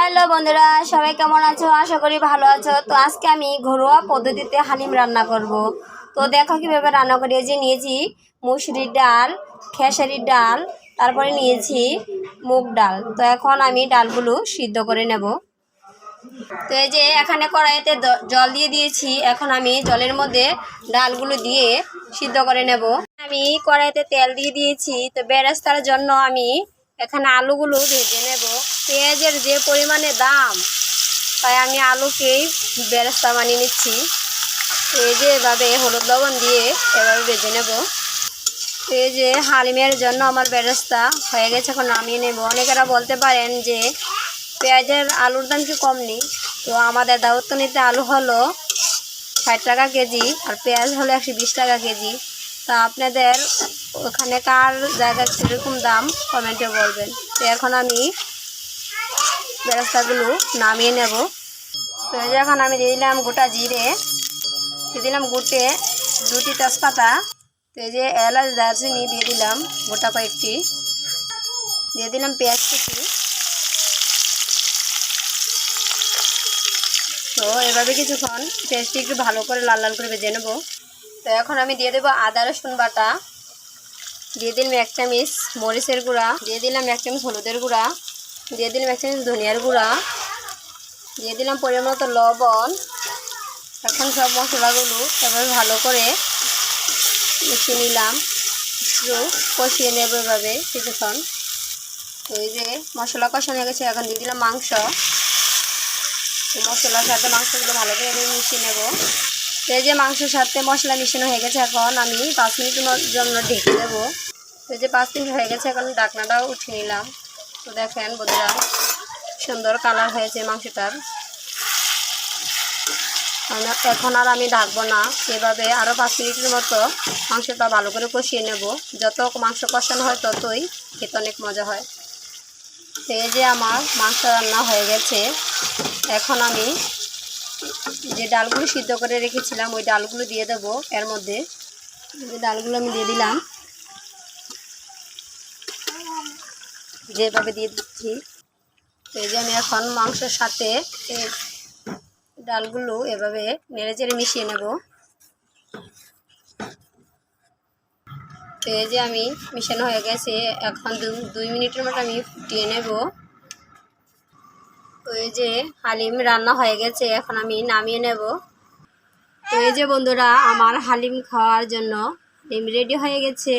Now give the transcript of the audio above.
Hello বন্ধুরা, সবাই কেমন আছো? আশা করি ভালো আছো। তো আজকে আমি ঘরোয়া পদ্ধতিতে হালিম রান্না করব। তো দেখো কীভাবে রান্না করি। যে নিয়েছি মুসুরির ডাল, খেসারির ডাল, তারপরে নিয়েছি মুগ ডাল। তো এখন আমি ডালগুলো সিদ্ধ করে নেব। তো এই যে এখানে কড়াইতে জল দিয়ে দিয়েছি। এখন আমি জলের মধ্যে ডালগুলো দিয়ে সিদ্ধ করে নেব। আমি কড়াইতে তেল দিয়ে দিয়েছি। তো বেরেস্তার জন্য আমি এখানে আলুগুলো ভেজে নেব। পেঁয়াজের যে পরিমাণে দাম, তাই আমি আলুকেই বেরেস্তা বানিয়ে নিচ্ছি। এই যে এভাবে হলুদ লবণ দিয়ে এভাবে ভেজে নেব। এই যে হালিমের জন্য আমার বেরেস্তা হয়ে গেছে, এখন নামিয়ে নেব। অনেকেরা বলতে পারেন যে পেঁয়াজের আলুর দাম কি কম নেই? তো আমাদের দাউদকান্দিতে আলু হলো 60 টাকা কেজি, আর পেঁয়াজ হলো 120 টাকা কেজি। তা আপনাদের ওখানে কার জায়গায় কীরকম দাম কমেন্টে বলবেন। তো এখন আমি বেরেস্তাগুলো নামিয়ে নেব। তো এই যে এখন আমি দিয়ে দিলাম গোটা জিরে, দিয়ে দিলাম গুটে 2টি তেজপাতা। তো এই যে এলাচ দারচিনি দিয়ে দিলাম গোটা কয়েকটি, দিয়ে দিলাম পেঁয়াজ কুচি। তো এভাবে কিছুক্ষণ পেঁয়াজটি একটু ভালো করে লাল লাল করে ভেজে নেব। তো এখন আমি দিয়ে দেবো আদা রসুন বাটা, দিয়ে দিলাম 1 চামচ মরিচের গুঁড়া, দিয়ে দিলাম 1 চামচ হলুদের গুঁড়া, দিয়ে দিলাম 1 চামচ ধনিয়ার গুঁড়া, দিয়ে দিলাম পরিমাণ মতো লবণ। এখন সব মশলাগুলো এভাবে ভালো করে মিশিয়ে নিলাম, একটু কষিয়ে নেব এভাবে কিছুক্ষণ। তো এই যে মশলা কষানো হয়ে গেছে, এখন দিয়ে দিলাম মাংস। মশলার সাথে মাংসগুলো ভালো করে মিশিয়ে নেব। তো এই যে মাংসের সাথে মশলা মিশানো হয়ে গেছে, এখন আমি 5 মিনিটের জন্য ঢেকে দেবো। তো এই যে 5 মিনিট হয়ে গেছে, এখন ঢাকনাটাও উঠিয়ে নিলাম। তো দেখেন বন্ধুরা, সুন্দর কালার হয়েছে মাংসটার। এখন আর আমি ঢাকবো না, এভাবে আরও 5 মিনিটের মতো মাংসটা ভালো করে কষিয়ে নেব। যত মাংস কষানো হয় ততই খেতে অনেক মজা হয়। তো এই যে আমার মাংস রান্না হয়ে গেছে। এখন আমি যে ডালগুলো সিদ্ধ করে রেখেছিলাম ওই ডালগুলো দিয়ে দেবো এর মধ্যে। যে ডালগুলো আমি দিয়ে দিলাম, যেভাবে দিয়ে দিচ্ছি। তো এই যে আমি এখন মাংসের সাথে ডালগুলো এভাবে নেড়ে চেড়ে মিশিয়ে নেব। তো এই যে আমি মিশানো হয়ে গেছে, এখন 2 মিনিটের মতো আমি ফুটিয়ে নেব। তো এই যে হালিম রান্না হয়ে গেছে, এখন আমি নামিয়ে নেব। তো এই যে বন্ধুরা, আমার হালিম খাওয়ার জন্য হালিম রেডি হয়ে গেছে।